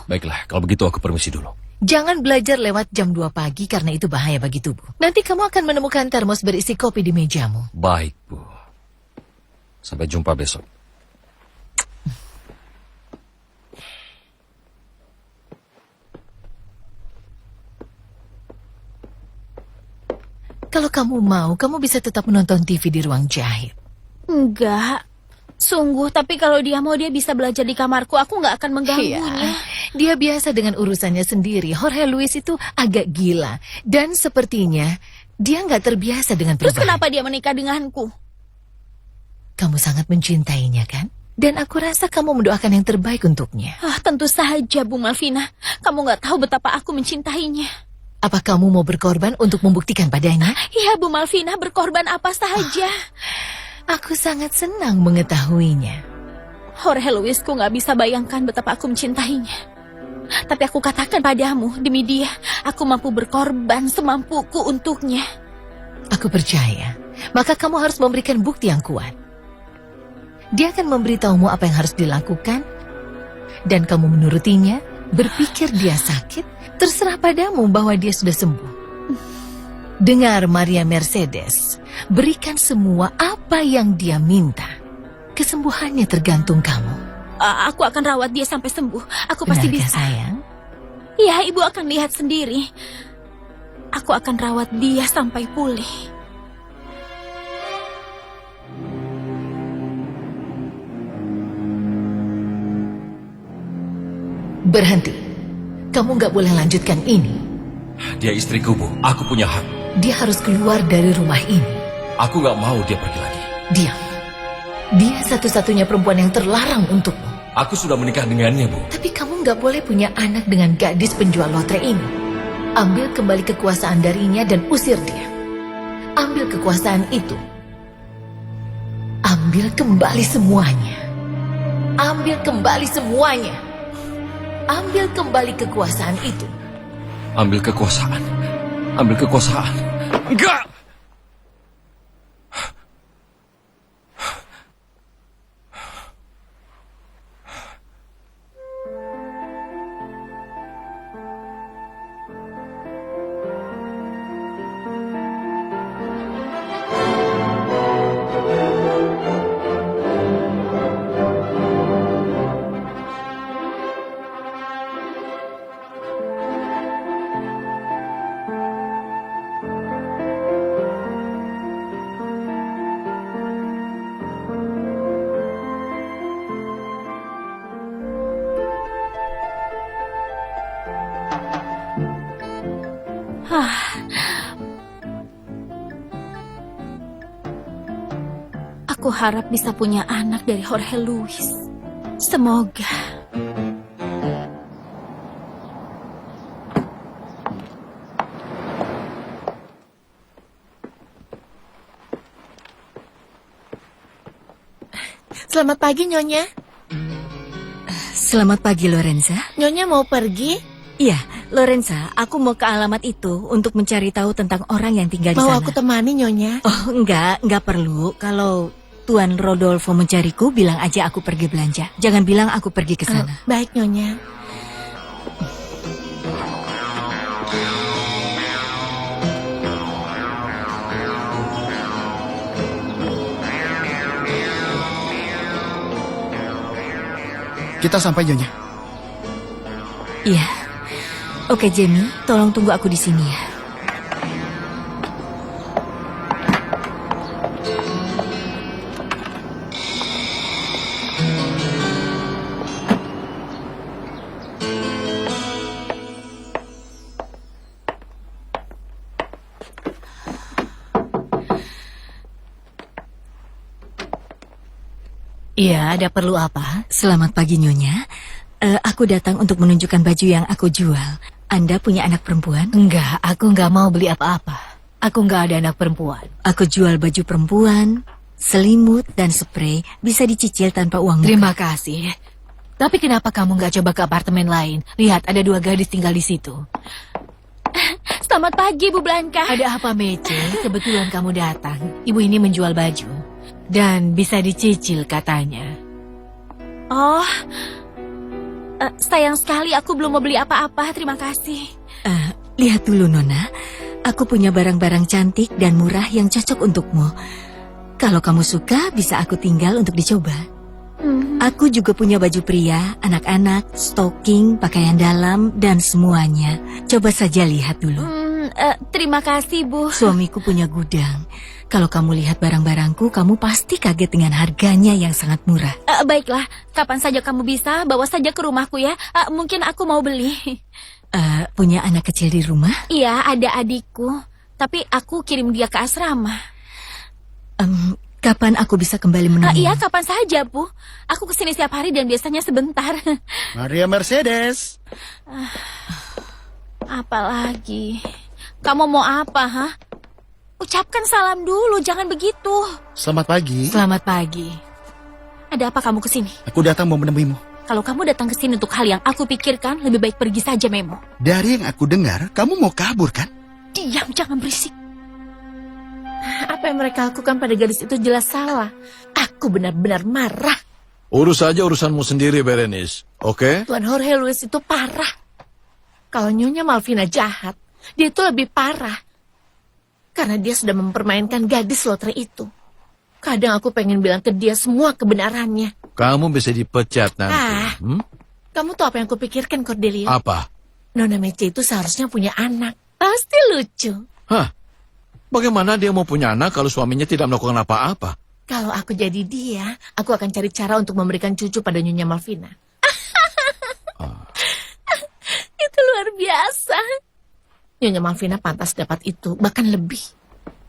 Baiklah, kalau begitu aku permisi dulu. Jangan belajar lewat jam 2 pagi karena itu bahaya bagi tubuh. Nanti kamu akan menemukan termos berisi kopi di mejamu. Baik, Bu. Sampai jumpa besok. Kalau kamu mau, kamu bisa tetap menonton TV di ruang jahit. Enggak. Sungguh, tapi kalau dia mau dia bisa belajar di kamarku. Aku nggak akan mengganggunya. Dia biasa dengan urusannya sendiri. Jorge Luis itu agak gila. Dan sepertinya dia nggak terbiasa dengan Terus perubahan. kenapa dia menikah denganku? Kamu sangat mencintainya, kan? Dan aku rasa kamu mendoakan yang terbaik untuknya. Tentu saja, Bu Malvina. Kamu nggak tahu betapa aku mencintainya. Apa kamu mau berkorban untuk membuktikan padanya? Iya, Bu Malvina, berkorban apa saja. Aku sangat senang mengetahuinya. Jorge Luisku nggak bisa bayangkan betapa aku mencintainya. Tapi aku katakan padamu, demi dia, aku mampu berkorban semampuku untuknya. Aku percaya. Maka kamu harus memberikan bukti yang kuat. Dia akan memberitahumu apa yang harus dilakukan. Dan kamu menurutinya, berpikir dia sakit, terserah padamu bahwa dia sudah sembuh. Dengar Maria Mercedes, berikan semua apa yang dia minta. Kesembuhannya tergantung kamu. Aku akan rawat dia sampai sembuh. Aku pasti Benarkah, bisa. sayang? Ya, ibu akan lihat sendiri. Aku akan rawat dia sampai pulih. Berhenti. Kamu nggak boleh lanjutkan ini. Dia istriku, Bu. Aku punya hak. Dia harus keluar dari rumah ini. Aku nggak mau dia pergi lagi. Diam. Dia satu-satunya perempuan yang terlarang untukmu. Aku sudah menikah dengannya, Bu. Tapi kamu nggak boleh punya anak dengan gadis penjual lotre ini. Ambil kembali kekuasaan darinya dan usir dia. Ambil kekuasaan itu. Ambil kembali semuanya. Ambil kembali semuanya. Ambil kembali kekuasaan itu. Ambil kekuasaan. Ambil kekuasaan. Enggak! Aku harap bisa punya anak dari Jorge Luis. Semoga. Selamat pagi, Nyonya. Selamat pagi, Lorenza. Nyonya mau pergi? Iya, Lorenza, aku mau ke alamat itu untuk mencari tahu tentang orang yang tinggal di Mau sana. aku temani, Nyonya? Oh, enggak perlu. Kalau Tuan Rodolfo mencariku, bilang aja aku pergi belanja. Jangan bilang aku pergi ke sana. Baik, Nyonya. Kita sampai, Nyonya. Iya. Oke, Jamie, tolong tunggu aku di sini ya. Iya, ada perlu apa? Selamat pagi, Nyonya. Aku datang untuk menunjukkan baju yang aku jual. Anda punya anak perempuan? Enggak, aku nggak mau beli apa-apa. Aku nggak ada anak perempuan. Aku jual baju perempuan, selimut, dan spray. Bisa dicicil tanpa uang muka. Terima kasih. Tapi kenapa kamu nggak coba ke apartemen lain? Lihat, ada 2 gadis tinggal di situ. Selamat pagi, Bu Blanca. Ada apa, Mece? Kebetulan kamu datang. Ibu ini menjual baju. Dan bisa dicicil katanya. Oh, Sayang sekali aku belum mau beli apa-apa. Terima kasih. Lihat dulu Nona, aku punya barang-barang cantik dan murah yang cocok untukmu. Kalau kamu suka, bisa aku tinggal untuk dicoba. Aku juga punya baju pria, anak-anak, stocking, pakaian dalam, dan semuanya. Coba saja lihat dulu. Terima kasih, Bu. Suamiku punya gudang. Kalau kamu lihat barang-barangku, kamu pasti kaget dengan harganya yang sangat murah. Baiklah, kapan saja kamu bisa, bawa saja ke rumahku ya. Mungkin aku mau beli. Punya anak kecil di rumah? Iya, ada adikku. Tapi aku kirim dia ke asrama. Kapan aku bisa kembali menemui? Iya, kapan saja, Bu. Aku kesini setiap hari dan biasanya sebentar. Maria Mercedes. Apalagi? Kamu mau apa, ha? Ucapkan salam dulu, jangan begitu. Selamat pagi. Selamat pagi. Ada apa kamu kesini? Aku datang mau menemuimu. Kalau kamu datang ke sini untuk hal yang aku pikirkan, lebih baik pergi saja, Memo. Dari yang aku dengar, kamu mau kabur kan? Diam, jangan berisik. Apa yang mereka lakukan pada gadis itu jelas salah. Aku benar-benar marah. Urus saja urusanmu sendiri, Berenice. Oke? Tuan Jorge Luis itu parah. Kalau Nyonya Malvina jahat, dia itu lebih parah. Karena dia sudah mempermainkan gadis lotre itu. Kadang aku pengen bilang ke dia semua kebenarannya. Kamu bisa dipecat nanti. Kamu tahu apa yang aku pikirkan, Cordelia? Apa? Nona Mece itu seharusnya punya anak. Pasti lucu. Hah? Bagaimana dia mau punya anak kalau suaminya tidak melakukan apa-apa? Kalau aku jadi dia, aku akan cari cara untuk memberikan cucu pada Nyonya Malvina. Itu luar biasa. Nyonya Malvina pantas dapat itu, bahkan lebih.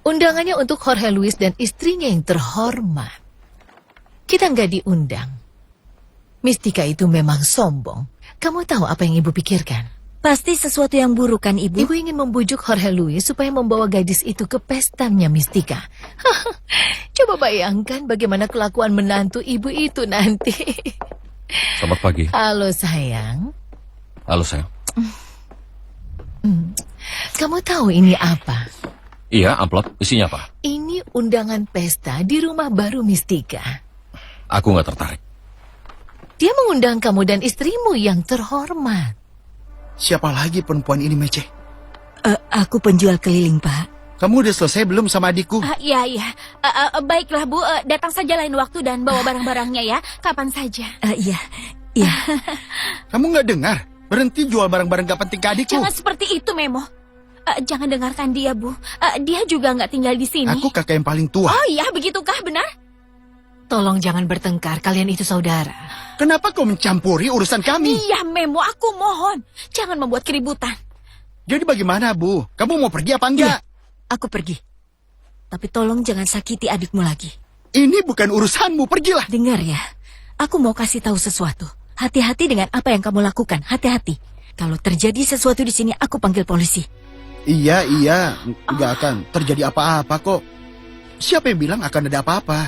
Undangannya untuk Jorge Luis dan istrinya yang terhormat. Kita nggak diundang. Mistika itu memang sombong. Kamu tahu apa yang ibu pikirkan? Pasti sesuatu yang buruk kan, Ibu? Ibu ingin membujuk Jorge Luis supaya membawa gadis itu ke pestanya Mistika. Coba bayangkan bagaimana kelakuan menantu ibu itu nanti. Selamat pagi. Halo sayang. Halo sayang. Kamu tahu ini apa? Iya, amplop. Isinya apa? Ini undangan pesta di rumah baru Mistika. Aku nggak tertarik. Dia mengundang kamu dan istrimu yang terhormat. Siapa lagi perempuan ini, Mece? Aku penjual keliling, Pak. Kamu udah selesai belum sama adikku? Iya. Baiklah, Bu. Datang saja lain waktu dan bawa barang-barangnya ya. Kapan saja. Iya. Kamu nggak dengar? Berhenti jual barang-barang gak penting ke adikku. Jangan seperti itu, Memo. Jangan dengarkan dia, Bu. Dia juga nggak tinggal di sini. Aku kakak yang paling tua. Oh iya, begitukah? Benar? Tolong jangan bertengkar, kalian itu saudara. Kenapa kau mencampuri urusan kami? Iya, Memo. Aku mohon. Jangan membuat keributan. Jadi bagaimana, Bu? Kamu mau pergi apa enggak? Aku pergi. Tapi tolong jangan sakiti adikmu lagi. Ini bukan urusanmu, pergilah. Dengar ya, aku mau kasih tahu sesuatu. Hati-hati dengan apa yang kamu lakukan. Hati-hati. Kalau terjadi sesuatu di sini, aku panggil polisi. Iya, nggak akan terjadi apa-apa kok. Siapa yang bilang akan ada apa-apa?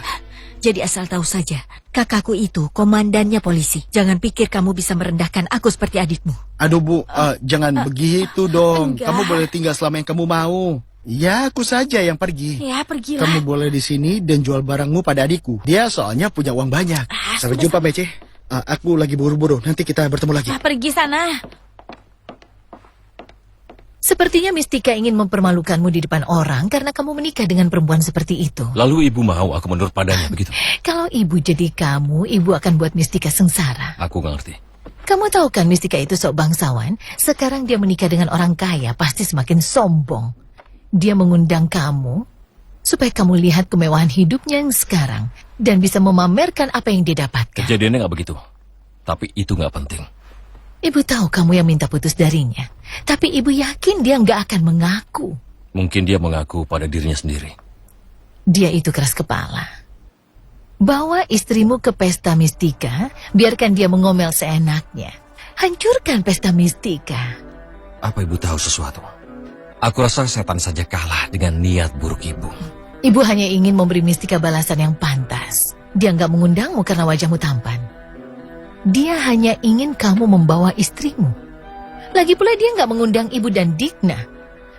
Jadi asal tahu saja, kakakku itu komandannya polisi. Jangan pikir kamu bisa merendahkan aku seperti adikmu. Aduh Bu, jangan begitu dong. Enggak. Kamu boleh tinggal selama yang kamu mau. Ya, aku saja yang pergi. Ya, pergilah. Kamu boleh di sini dan jual barangmu pada adikku. Dia soalnya punya uang banyak. Sampai sudah, jumpa, Mece. Aku lagi buru-buru. Nanti kita bertemu lagi. Pergi sana. Sepertinya Mistika ingin mempermalukanmu di depan orang karena kamu menikah dengan perempuan seperti itu. Lalu ibu mau aku menurut padanya begitu? Kalau ibu jadi kamu, ibu akan buat Mistika sengsara. Aku nggak ngerti. Kamu tahu kan Mistika itu sok bangsawan? Sekarang dia menikah dengan orang kaya, pasti semakin sombong. Dia mengundang kamu supaya kamu lihat kemewahan hidupnya yang sekarang dan bisa memamerkan apa yang dia dapatkan. Kejadiannya nggak begitu. Tapi itu nggak penting. Ibu tahu kamu yang minta putus darinya, tapi ibu yakin dia nggak akan mengaku. Mungkin dia mengaku pada dirinya sendiri. Dia itu keras kepala. Bawa istrimu ke pesta Mistika, biarkan dia mengomel seenaknya. Hancurkan pesta Mistika. Apa ibu tahu sesuatu? Aku rasa setan saja kalah dengan niat buruk ibu. Ibu hanya ingin memberi Mistika balasan yang pantas. Dia nggak mengundangmu karena wajahmu tampan. Dia hanya ingin kamu membawa istrimu. Lagi pula dia nggak mengundang ibu dan Digna.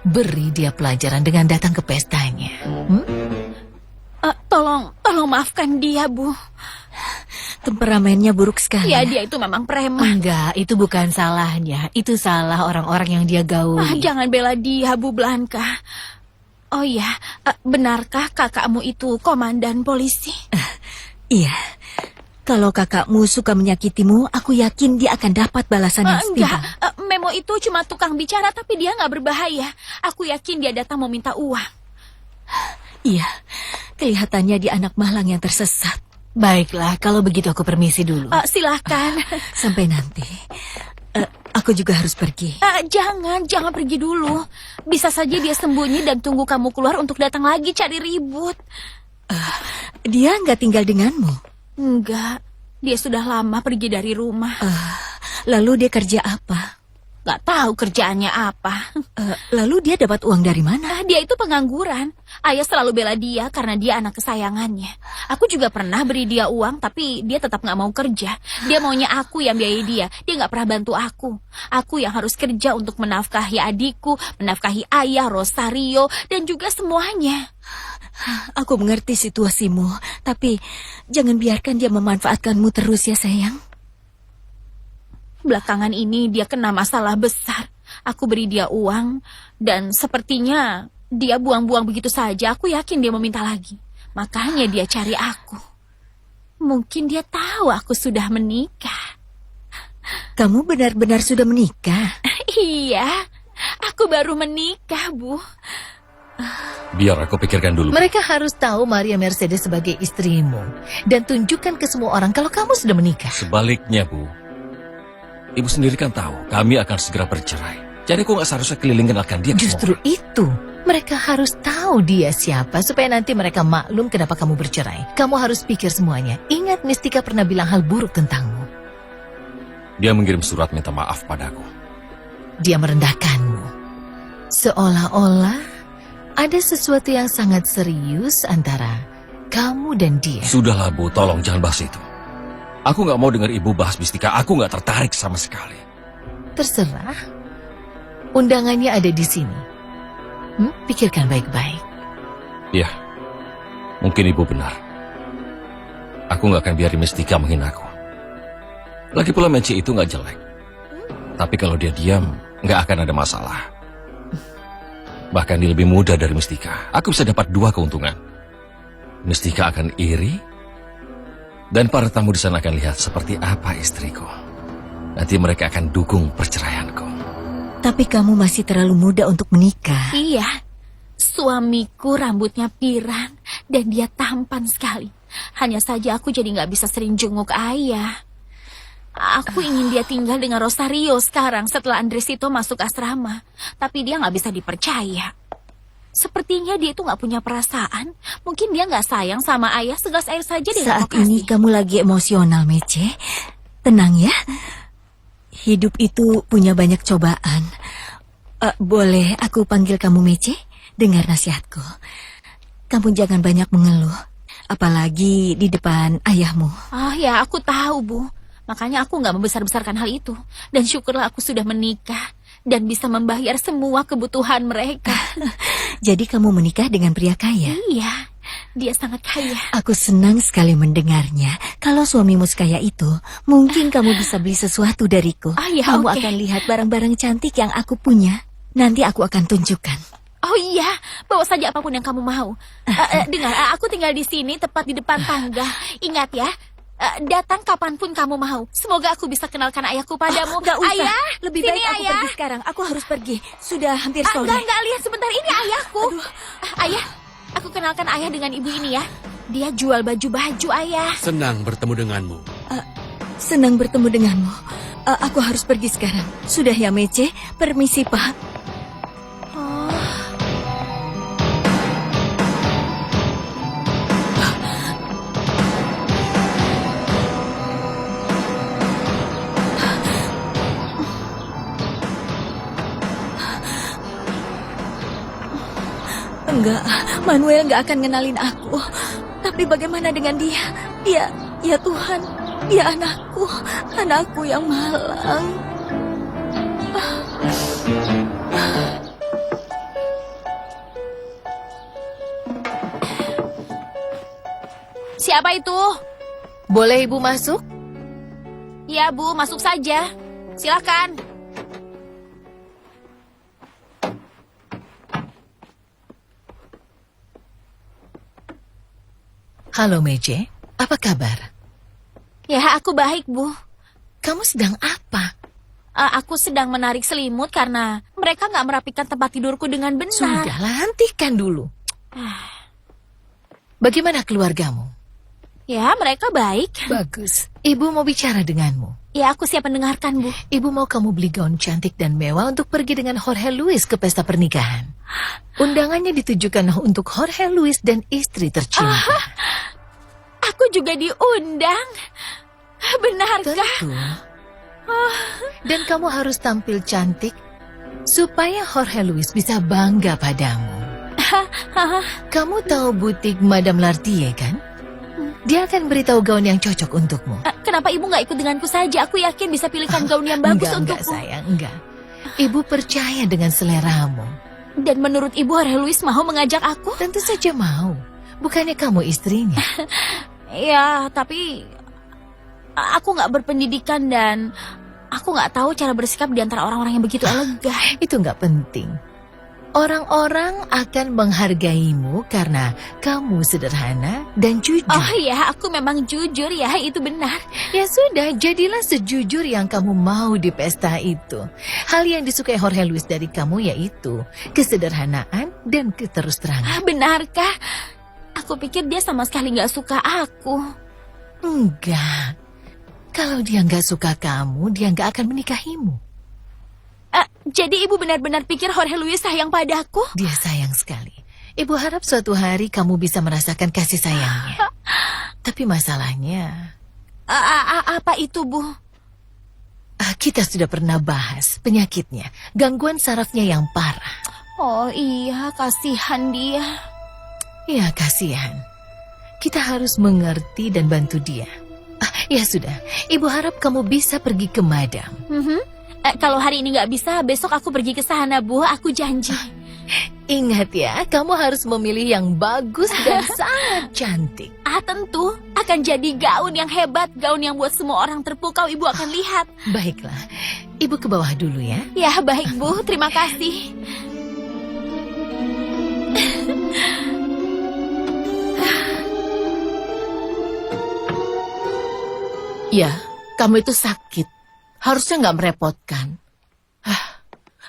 Beri dia pelajaran dengan datang ke pestanya. Tolong maafkan dia, Bu. Temperamennya buruk sekali. Ya, dia itu memang preman. Enggak, itu bukan salahnya. Itu salah orang-orang yang dia gauli. Jangan bela dia, Bu Blanka. Oh ya, benarkah kakakmu itu komandan polisi? Iya. Kalau kakakmu suka menyakitimu, aku yakin dia akan dapat balasan yang Enggak, setimpal. Memo itu cuma tukang bicara, tapi dia nggak berbahaya. Aku yakin dia datang mau minta uang. Iya, kelihatannya dia anak malang yang tersesat. Baiklah, kalau begitu aku permisi dulu. Silahkan. Sampai nanti. Aku juga harus pergi. Jangan pergi dulu. Bisa saja dia sembunyi dan tunggu kamu keluar untuk datang lagi cari ribut. Dia nggak tinggal denganmu. Enggak, dia sudah lama pergi dari rumah. Lalu dia kerja apa? Gak tahu kerjaannya apa. Lalu dia dapat uang dari mana? Dia itu pengangguran. Ayah selalu bela dia karena dia anak kesayangannya. Aku juga pernah beri dia uang, tapi dia tetap gak mau kerja. Dia maunya aku yang biayai dia. Dia gak pernah bantu aku. Aku yang harus kerja untuk menafkahi adikku, menafkahi ayah, Rosario, dan juga semuanya. Aku mengerti situasimu, tapi jangan biarkan dia memanfaatkanmu terus ya sayang. Belakangan ini dia kena masalah besar. Aku beri dia uang dan sepertinya dia buang-buang begitu saja. Aku yakin dia meminta lagi. Makanya dia cari aku. Mungkin dia tahu aku sudah menikah. Kamu benar-benar sudah menikah? Iya, aku baru menikah, Bu. Biar aku pikirkan dulu. Mereka harus tahu Maria Mercedes sebagai istrimu. Dan tunjukkan ke semua orang kalau kamu sudah menikah. Sebaliknya, Bu. Ibu sendiri kan tahu, kami akan segera bercerai. Jadi aku nggak seharusnya keliling kenalkan dia ke Justru semua. itu. Mereka harus tahu dia siapa supaya nanti mereka maklum kenapa kamu bercerai. Kamu harus pikir semuanya. Ingat Mistika pernah bilang hal buruk tentangmu. Dia mengirim surat minta maaf padaku. Dia merendahkanmu. Seolah-olah ada sesuatu yang sangat serius antara kamu dan dia. Sudahlah, Bu, tolong jangan bahas itu. Aku nggak mau dengar ibu bahas Mistika. Aku nggak tertarik sama sekali. Terserah. Undangannya ada di sini. Pikirkan baik-baik. Ya, mungkin ibu benar. Aku nggak akan biarin Mistika menghina aku. Lagi pula Meci itu nggak jelek. Tapi kalau dia diam, nggak akan ada masalah. Bahkan dia lebih muda dari Mistika. Aku bisa dapat 2 keuntungan. Mistika akan iri, dan para tamu di sana akan lihat seperti apa istriku. Nanti mereka akan dukung perceraianku. Tapi kamu masih terlalu muda untuk menikah. Iya, suamiku rambutnya pirang dan dia tampan sekali. Hanya saja aku jadi nggak bisa sering jenguk ayah. Aku ingin dia tinggal dengan Rosario sekarang setelah Andresito masuk asrama. Tapi dia nggak bisa dipercaya. Sepertinya dia itu nggak punya perasaan. Mungkin dia nggak sayang sama ayah. Segelas air saja dia nggak mau Saat ini kasih. kamu lagi emosional, Mece. Tenang ya. Hidup itu punya banyak cobaan. Boleh aku panggil kamu Mece? Dengar nasihatku. Kamu jangan banyak mengeluh. Apalagi di depan ayahmu. Ya aku tahu, Bu. Makanya aku nggak membesar-besarkan hal itu. Dan syukurlah aku sudah menikah. Dan bisa membayar semua kebutuhan mereka. Jadi kamu menikah dengan pria kaya? Iya, dia sangat kaya. Aku senang sekali mendengarnya. Kalau suamimu sekaya itu, mungkin kamu bisa beli sesuatu dariku. Ya, Kamu oke. akan lihat barang-barang cantik yang aku punya. Nanti aku akan tunjukkan. Oh iya, bawa saja apapun yang kamu mau. Dengar, aku tinggal di sini tepat di depan tangga. Ingat ya, datang kapanpun kamu mau. Semoga aku bisa kenalkan ayahku padamu. Gak usah. Ayah, Lebih sini baik aku ayah. pergi sekarang. Aku harus pergi. Sudah hampir sore. Enggak, lihat sebentar ini ayahku. Ayah, aku kenalkan ayah dengan ibu ini ya. Dia jual baju-baju, ayah. Senang bertemu denganmu. Senang bertemu denganmu. Aku harus pergi sekarang. Sudah ya, Mece. Permisi, Pak. Enggak, Manuel enggak akan ngenalin aku. Tapi bagaimana dengan dia? Ya Tuhan, dia anakku yang malang. Siapa itu? Boleh ibu masuk? Ya Bu, masuk saja. Silakan. Halo Meje, apa kabar? Ya, aku baik Bu. Kamu sedang apa? Aku sedang menarik selimut karena mereka nggak merapikan tempat tidurku dengan benar. Sudahlah, hentikan dulu. Bagaimana keluargamu? Ya, mereka baik. Bagus. Ibu mau bicara denganmu. Ya, aku siap mendengarkan Bu. Ibu mau kamu beli gaun cantik dan mewah untuk pergi dengan Jorge Luis ke pesta pernikahan. Undangannya ditujukan untuk Jorge Luis dan istri tercinta. Aku juga diundang. Benarkah? Tentu. Dan kamu harus tampil cantik supaya Jorge Luis bisa bangga padamu. Kamu tahu butik Madame Lartier kan? Dia akan beritahu gaun yang cocok untukmu. Kenapa ibu nggak ikut denganku saja? Aku yakin bisa pilihkan gaun yang bagus Enggak untukku. sayang, enggak. Ibu percaya dengan seleramu. Dan menurut ibu, Jorge Luis mau mengajak aku? Tentu saja mau. Bukannya kamu istrinya. Ya, tapi aku nggak berpendidikan dan aku nggak tahu cara bersikap di antara orang-orang yang begitu elegan. Itu nggak penting. Orang-orang akan menghargaimu karena kamu sederhana dan jujur. Oh ya, aku memang jujur ya, itu benar. Ya sudah, jadilah sejujur yang kamu mau di pesta itu. Hal yang disukai Jorge Luis dari kamu yaitu kesederhanaan dan keterus terangan. Benarkah? Aku pikir dia sama sekali nggak suka aku. Enggak. Kalau dia nggak suka kamu, dia nggak akan menikahimu. Jadi ibu benar-benar pikir Jorge Luis sayang padaku? Dia sayang sekali. Ibu harap suatu hari kamu bisa merasakan kasih sayangnya. Tapi masalahnya, Apa itu, Bu? kita sudah pernah bahas penyakitnya, gangguan sarafnya yang parah. Oh iya, kasihan dia. Ya, kasihan. Kita harus mengerti dan bantu dia. Ya sudah, ibu harap kamu bisa pergi ke Madam. Kalau hari ini nggak bisa, besok aku pergi ke sana, Bu. Aku janji. Ingat ya, kamu harus memilih yang bagus dan sangat cantik. Tentu. Akan jadi gaun yang hebat. Gaun yang buat semua orang terpukau. Ibu akan lihat. Baiklah, ibu ke bawah dulu ya. Ya, baik, Bu. Terima kasih. Ya, kamu itu sakit. Harusnya nggak merepotkan.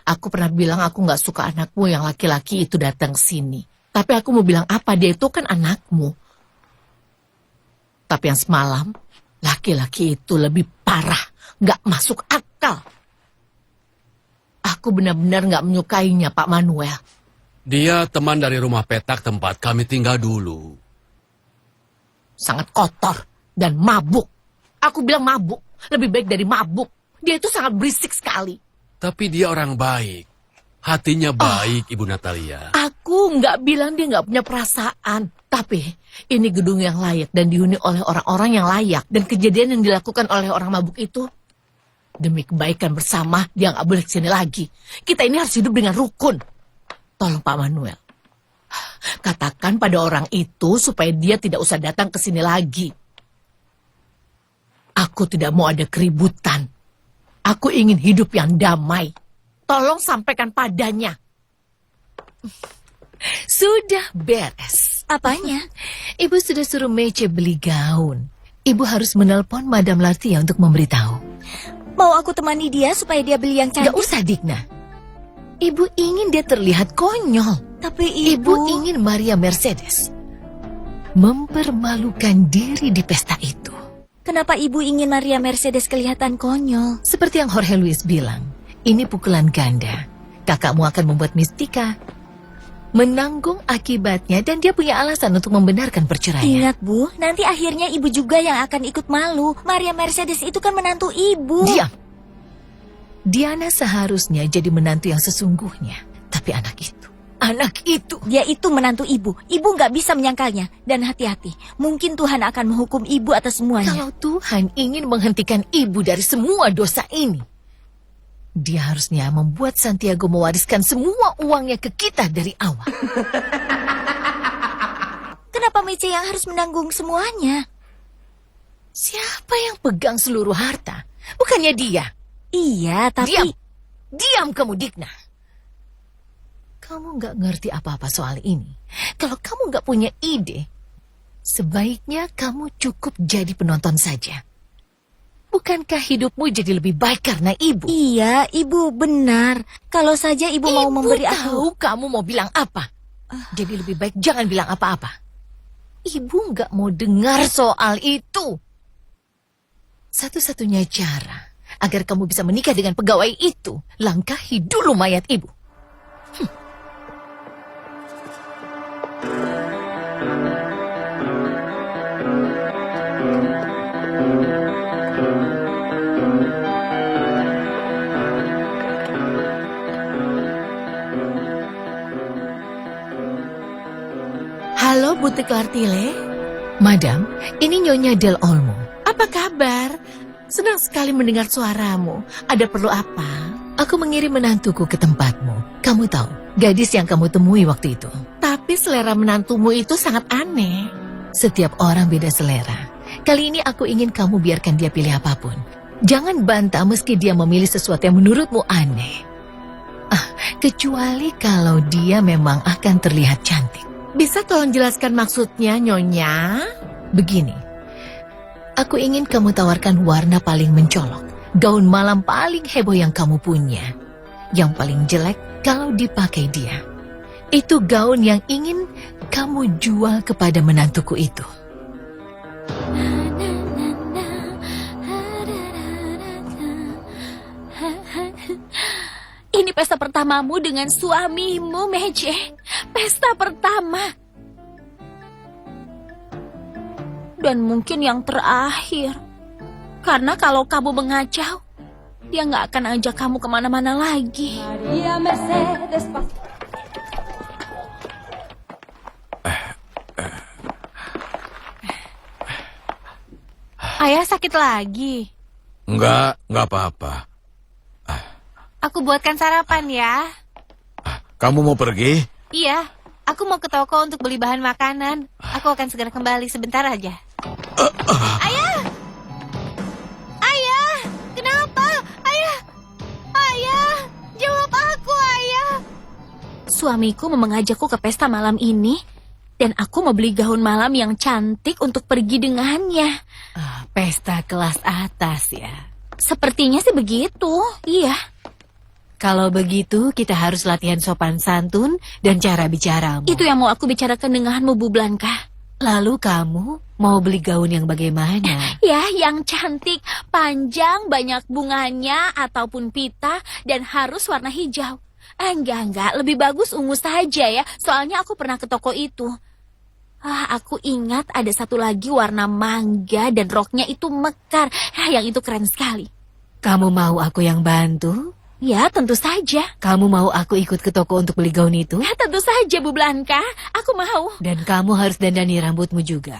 Aku pernah bilang aku nggak suka anakmu yang laki-laki itu datang sini. Tapi aku mau bilang apa, dia itu kan anakmu. Tapi yang semalam, laki-laki itu lebih parah. Nggak masuk akal. Aku benar-benar nggak menyukainya, Pak Manuel. Dia teman dari rumah petak tempat kami tinggal dulu. Sangat kotor dan mabuk. Aku bilang mabuk, lebih baik dari mabuk. Dia itu sangat berisik sekali. Tapi dia orang baik. Hatinya baik, Ibu Natalia. Aku nggak bilang dia nggak punya perasaan. Tapi ini gedung yang layak dan dihuni oleh orang-orang yang layak. Dan kejadian yang dilakukan oleh orang mabuk itu, demi kebaikan bersama, dia nggak boleh kesini lagi. Kita ini harus hidup dengan rukun. Tolong Pak Manuel, katakan pada orang itu supaya dia tidak usah datang ke sini lagi. Aku tidak mau ada keributan. Aku ingin hidup yang damai. Tolong sampaikan padanya. Sudah beres. Apanya? Ibu sudah suruh Mece beli gaun. Ibu harus menelpon Madame Lartier untuk memberitahu. Mau aku temani dia supaya dia beli yang Gak cantik? usah, Digna. Ibu ingin dia terlihat konyol. Tapi Ibu ingin Maria Mercedes mempermalukan diri di pesta itu. Kenapa ibu ingin Maria Mercedes kelihatan konyol? Seperti yang Jorge Luis bilang, ini pukulan ganda. Kakakmu akan membuat Mistika menanggung akibatnya dan dia punya alasan untuk membenarkan perceraian. Ingat Bu, nanti akhirnya ibu juga yang akan ikut malu. Maria Mercedes itu kan menantu ibu. Diam. Diana seharusnya jadi menantu yang sesungguhnya. Tapi anak itu. Dia itu menantu ibu. Ibu nggak bisa menyangkalnya. Dan hati-hati, mungkin Tuhan akan menghukum ibu atas semuanya. Kalau Tuhan ingin menghentikan ibu dari semua dosa ini, dia harusnya membuat Santiago mewariskan semua uangnya ke kita dari awal. Kenapa Mece yang harus menanggung semuanya? Siapa yang pegang seluruh harta? Bukannya dia. Iya, tapi... Diam kamu, Digna. Kamu nggak ngerti apa-apa soal ini. Kalau kamu nggak punya ide, sebaiknya kamu cukup jadi penonton saja. Bukankah hidupmu jadi lebih baik karena ibu? Iya, ibu benar. Kalau saja ibu mau memberi aku... tahu kamu mau bilang apa. Jadi lebih baik jangan bilang apa-apa. Ibu nggak mau dengar soal itu. Satu-satunya cara agar kamu bisa menikah dengan pegawai itu, langkahi dulu mayat ibu. Halo, Butik Lartile. Madam, ini Nyonya Del Olmo. Apa kabar? Senang sekali mendengar suaramu. Ada perlu apa? Aku mengirim menantuku ke tempatmu. Kamu tahu, gadis yang kamu temui waktu itu. Tapi selera menantumu itu sangat aneh. Setiap orang beda selera. Kali ini aku ingin kamu biarkan dia pilih apapun. Jangan bantah meski dia memilih sesuatu yang menurutmu aneh. Kecuali kalau dia memang akan terlihat cantik. Bisa tolong jelaskan maksudnya, Nyonya? Begini, aku ingin kamu tawarkan warna paling mencolok. Gaun malam paling heboh yang kamu punya. Yang paling jelek kalau dipakai dia. Itu gaun yang ingin kamu jual kepada menantuku itu. Ini pesta pertamamu dengan suamimu, Magic. Pesta pertama. Dan mungkin yang terakhir. Karena kalau kamu mengacau, dia nggak akan ajak kamu kemana-mana lagi. Ayah sakit lagi. Enggak apa-apa. Aku buatkan sarapan ya. Kamu mau pergi? Iya, aku mau ke toko untuk beli bahan makanan. Aku akan segera kembali sebentar aja. Ayah! Ayah! Kenapa? Ayah! Ayah! Jawab aku, Ayah! Suamiku mau mengajakku ke pesta malam ini. Dan aku mau beli gaun malam yang cantik untuk pergi dengannya. Pesta kelas atas ya. Sepertinya sih begitu, iya. Kalau begitu, kita harus latihan sopan santun dan cara bicaramu. Itu yang mau aku bicarakan denganmu, Bu Blanka. Lalu kamu mau beli gaun yang bagaimana? Ya, yang cantik, panjang, banyak bunganya, ataupun pita, dan harus warna hijau. Enggak, lebih bagus ungu saja ya, soalnya aku pernah ke toko itu. Aku ingat ada satu lagi warna mangga dan roknya itu mekar. Yang itu keren sekali. Kamu mau aku yang bantu? Ya, tentu saja. Kamu mau aku ikut ke toko untuk beli gaun itu? Ya, tentu saja, Bu Blanka. Aku mau. Dan kamu harus dandani rambutmu juga.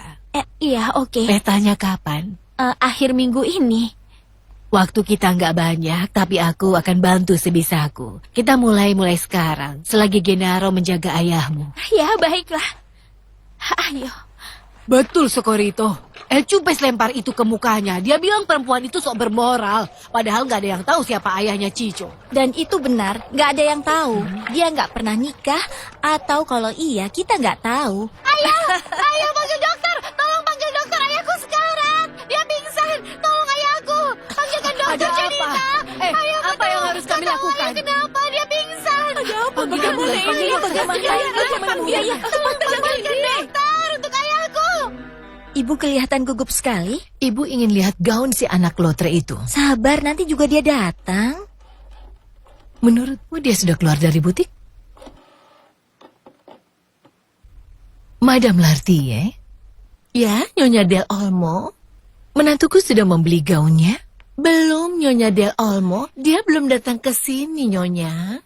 Iya, oke. Pestanya kapan? Akhir minggu ini. Waktu kita nggak banyak, tapi aku akan bantu sebisaku. Kita mulai sekarang, selagi Gennaro menjaga ayahmu. Ya, baiklah. Ayo. Betul, Socorito. El Cupes lempar itu ke mukanya. Dia bilang perempuan itu sok bermoral. Padahal nggak ada yang tahu siapa ayahnya Cico. Dan itu benar, nggak ada yang tahu. Dia nggak pernah nikah, atau kalau iya, kita nggak tahu. Ayah, panggil dokter! Tolong panggil dokter ayahku sekarang! Dia pingsan! Tolong ayahku! Panggilkan dokter, Janita! Apa yang harus kami lakukan? Kenapa dia pingsan? Ada apa? Bagaimana ini? Bagaimana biaya? Panggilkan dokter untuk ayahku! Ibu kelihatan gugup sekali. Ibu ingin lihat gaun si anak lotre itu. Sabar, nanti juga dia datang. Menurutmu dia sudah keluar dari butik? Madame Lartille? Ya, Nyonya Del Olmo? Menantuku sudah membeli gaunnya? Belum, Nyonya Del Olmo. Dia belum datang ke sini, Nyonya.